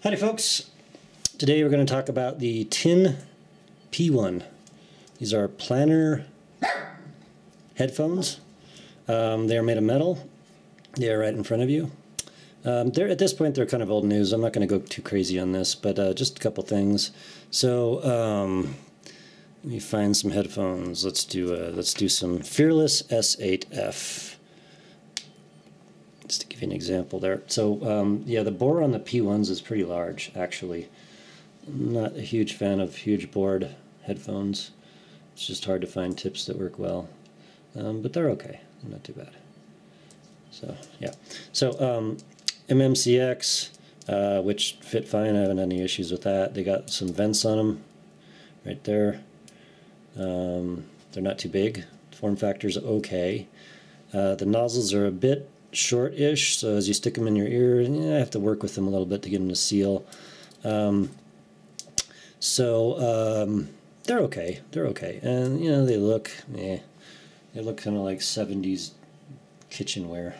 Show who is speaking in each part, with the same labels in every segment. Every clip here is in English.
Speaker 1: Howdy folks, today we're going to talk about the Tin P1. These are planar headphones. They are made of metal. They are right in front of you. At this point they're kind of old news. I'm not going to go too crazy on this, but just a couple things. So let me find some headphones. Let's do some Fearless S8F. Just to give you an example there. So yeah, the bore on the P1s is pretty large, actually. I'm not a huge fan of huge bored headphones. It's just hard to find tips that work well. But they're okay, not too bad. So yeah, so MMCX, which fit fine. I haven't had any issues with that. They got some vents on them right there. They're not too big. Form factor's okay. The nozzles are a bit short-ish, so as you stick them in your ear, I have to work with them a little bit to get them to seal. They're okay. They're okay, and you know they look, they look kind of like 70s kitchenware.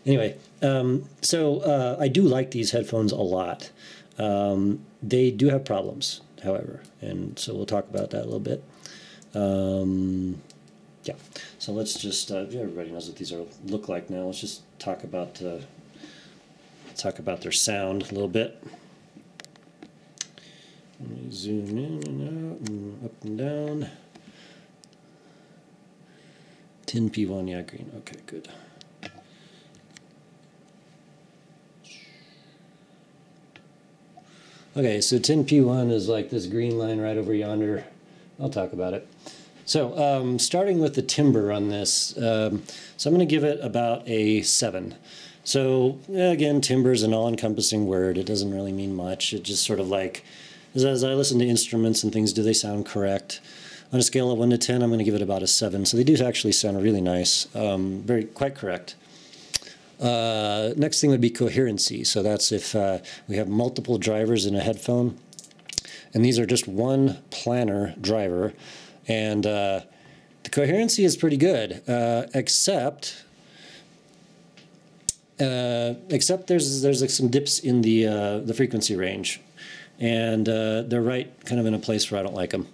Speaker 1: Anyway, I do like these headphones a lot. They do have problems, however, and so we'll talk about that a little bit. Yeah, so let's just, everybody knows what these look like now. Let's just talk about their sound a little bit. Let me zoom in and out and up and down. Tin P1, yeah, green. Okay, good. Okay, so Tin P1 is like this green line right over yonder. I'll talk about it. So starting with the timbre on this, so I'm going to give it about a 7. So again, timbre is an all-encompassing word. It doesn't really mean much. It just sort of like, as I listen to instruments and things, do they sound correct? On a scale of 1 to 10, I'm going to give it about a 7. So they do actually sound really nice, quite correct. Next thing would be coherency. So that's if we have multiple drivers in a headphone, and these are just one planar driver. And the coherency is pretty good, except there's like some dips in the frequency range, and they're right kind of in a place where I don't like them.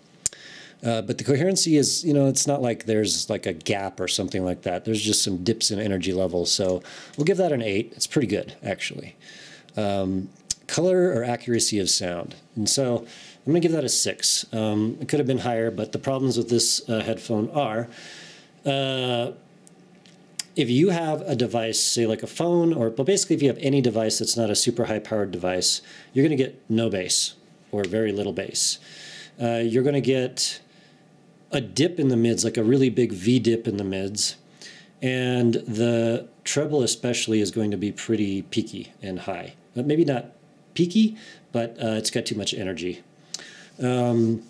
Speaker 1: But the coherency is, it's not like there's like a gap or something like that. There's just some dips in energy levels, so we'll give that an 8. It's pretty good, actually. Color or accuracy of sound, and so I'm going to give that a 6. It could have been higher, but the problems with this headphone are, if you have a device, say like a phone, but basically if you have any device that's not a super high-powered device, you're going to get no bass or very little bass. You're going to get a dip in the mids, like a really big V-dip in the mids, and the treble especially is going to be pretty peaky and high. But maybe not peaky, but it's got too much energy. Yeah, I'm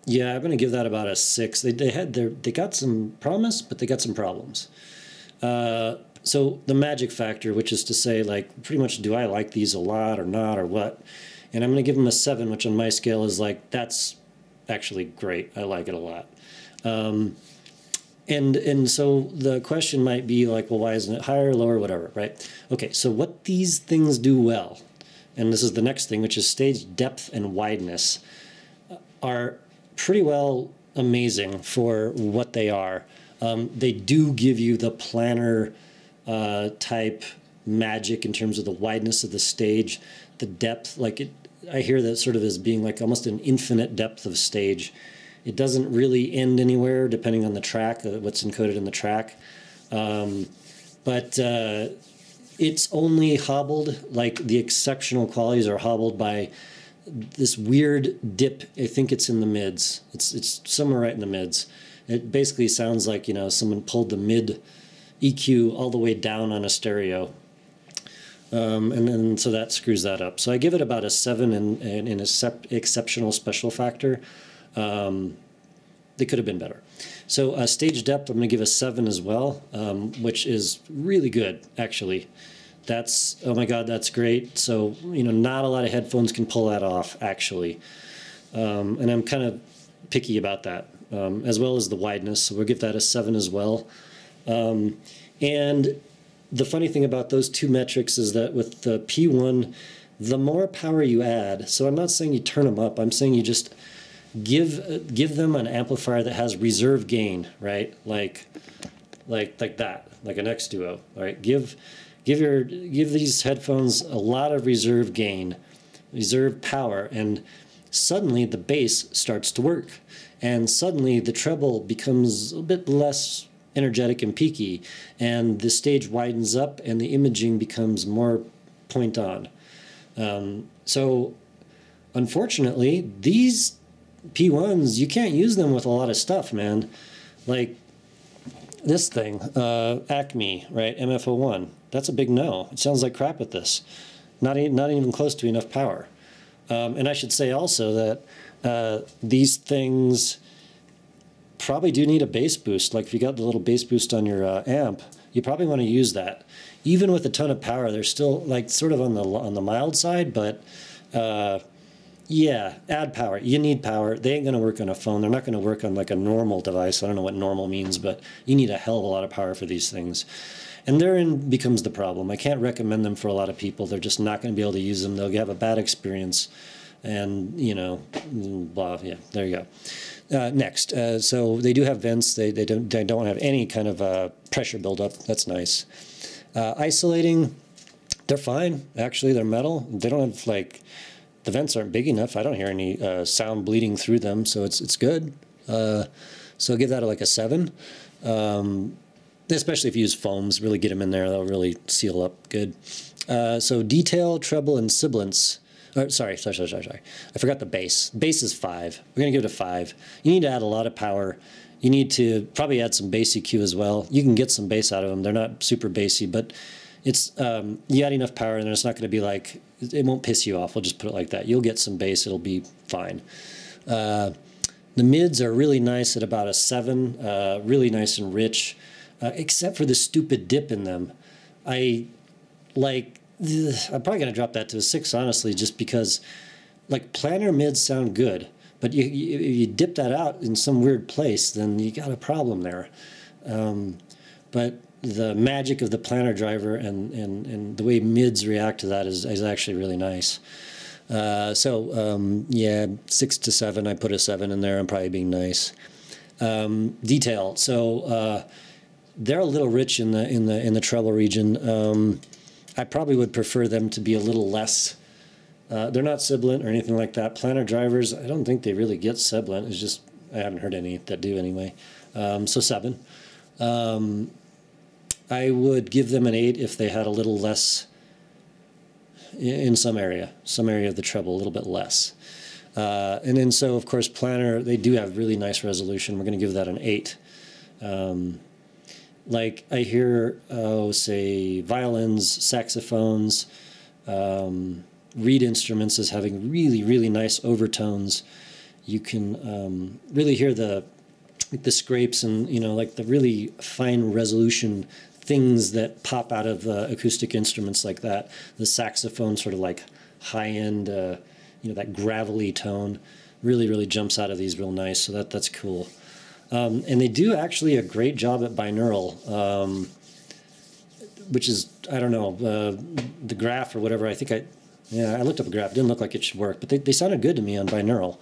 Speaker 1: going to give that about a 6. They got some promise, but they got some problems. So the magic factor, which is to say, like, pretty much, do I like these a lot or not or what? And I'm going to give them a 7, which on my scale is like, that's actually great. I like it a lot. And so the question might be like, well, why isn't it higher, lower, whatever, right? Okay, so what these things do well, and this is the next thing, which is stage depth and wideness, are pretty well amazing for what they are. They do give you the planar type magic in terms of the wideness of the stage, the depth. I hear that sort of as being like almost an infinite depth of stage. It doesn't really end anywhere depending on the track, what's encoded in the track. But it's only hobbled, like the exceptional qualities are hobbled by this weird dip. I think it's in the mids. It's somewhere right in the mids. It basically sounds like, someone pulled the mid EQ all the way down on a stereo. And then so that screws that up. So I give it about a 7 in exceptional special factor. They could have been better. So stage depth, I'm going to give a 7 as well, which is really good, actually. That's, oh my God, that's great. So, not a lot of headphones can pull that off, actually. And I'm kind of picky about that, as well as the wideness. So we'll give that a 7 as well. And the funny thing about those two metrics is that with the P1, the more power you add, so I'm not saying you turn them up, I'm saying you just give them an amplifier that has reserve gain, right? Like that, like an X Duo, all right? Give these headphones a lot of reserve gain, reserve power, and suddenly the bass starts to work, and suddenly the treble becomes a bit less energetic and peaky, and the stage widens up and the imaging becomes more point on. So unfortunately, these P1s, you can't use them with a lot of stuff, man. Like this thing, Acme, right? MF01. That's a big no. It sounds like crap with this. Not even close to enough power. And I should say also that these things probably do need a bass boost. Like if you got the little bass boost on your amp, you probably want to use that. Even with a ton of power, they're still like sort of on the mild side, but yeah, add power. You need power. They ain't going to work on a phone. They're not going to work on like a normal device. I don't know what normal means, but you need a hell of a lot of power for these things. And therein becomes the problem. I can't recommend them for a lot of people. They're just not going to be able to use them. They'll have a bad experience. And, you know, blah, yeah, there you go. Next, so they do have vents. They don't have any kind of pressure buildup. That's nice. Isolating, they're fine. Actually, they're metal. They don't have, like, the vents aren't big enough. I don't hear any sound bleeding through them, so it's good. So I'll give that like a 7. Especially if you use foams, really get them in there. They'll really seal up good. So detail, treble, and sibilance. Sorry. I forgot the bass. Bass is 5. We're going to give it a 5. You need to add a lot of power. You need to probably add some bass EQ as well. You can get some bass out of them. They're not super bassy, but it's you add enough power and it's not going to be like, it won't piss you off. We'll just put it like that. You'll get some bass. It'll be fine. The mids are really nice at about a 7, really nice and rich, except for the stupid dip in them. I'm probably going to drop that to a 6, honestly, just because, like, planar mids sound good, but you dip that out in some weird place, then you got a problem there. But the magic of the planar driver and the way mids react to that is actually really nice. Yeah, 6 to 7. I put a 7 in there. I'm probably being nice. Detail. So they're a little rich in the treble region. I probably would prefer them to be a little less. They're not sibilant or anything like that. Planar drivers, I don't think they really get sibilant. It's just, I haven't heard any that do anyway. So 7. I would give them an 8 if they had a little less in some area of the treble, a little bit less. And then so, of course, planar, they do have really nice resolution. We're going to give that an 8. Like I hear, say, violins, saxophones, reed instruments as having really, really nice overtones. You can really hear the scrapes and, you know, like the really fine resolution things that pop out of acoustic instruments like that. The saxophone sort of like high-end, you know, that gravelly tone really, really jumps out of these real nice. So that's cool. And they do actually a great job at binaural, which is, I don't know, the graph or whatever. I looked up a graph. It didn't look like it should work, but they sounded good to me on binaural.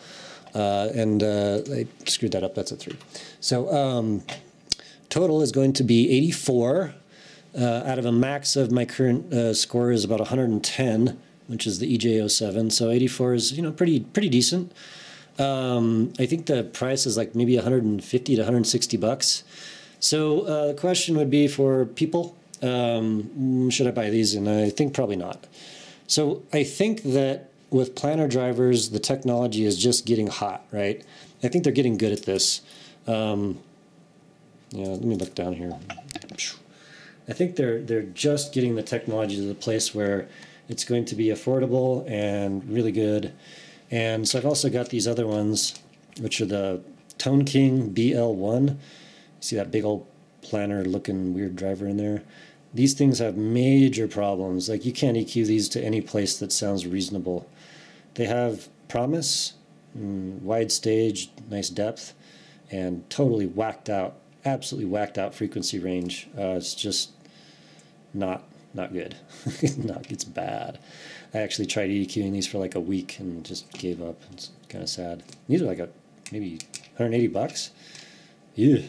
Speaker 1: I screwed that up. That's a 3. So total is going to be 84 out of a max of my current score is about 110, which is the EJ07. So 84 is, you know, pretty decent. I think the price is like maybe 150 to 160 bucks. So the question would be for people, should I buy these? And I think probably not. So I think that with planar drivers, the technology is just getting hot, right? I think they're getting good at this. Yeah, let me look down here. I think they're just getting the technology to the place where it's going to be affordable and really good. And so I've also got these other ones, which are the Tone King BL1. You see that big old planar looking weird driver in there? These things have major problems. Like, you can't EQ these to any place that sounds reasonable. They have promise, wide stage, nice depth, and totally whacked out, absolutely whacked out frequency range. It's just, not good. It's bad. I actually tried EQing these for like a week and just gave up. It's kind of sad. These are like maybe 180 bucks. Ew.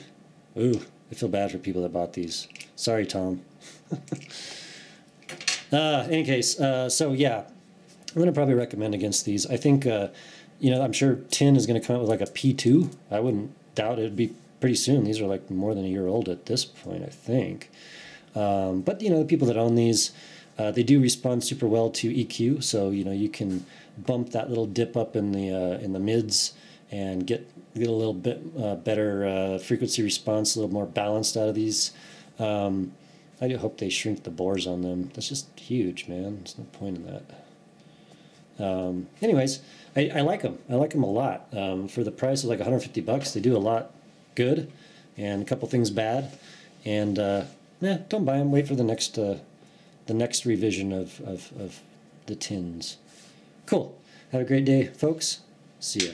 Speaker 1: Ooh, I feel bad for people that bought these. Sorry, Tom. Any case, so yeah, I'm going to probably recommend against these. I think, you know, I'm sure tin is going to come out with like a P2. I wouldn't doubt it'd be pretty soon. These are like more than a year old at this point, I think. But, you know, the people that own these, they do respond super well to EQ. So, you know, you can bump that little dip up in the mids and get a little bit better frequency response, a little more balanced out of these. I do hope they shrink the bores on them. That's just huge, man. There's no point in that. Anyways, I like them. I like them a lot. For the price of like 150 bucks, they do a lot good and a couple things bad. And don't buy them. Wait for the next revision of the tins. Cool. Have a great day, folks. See ya.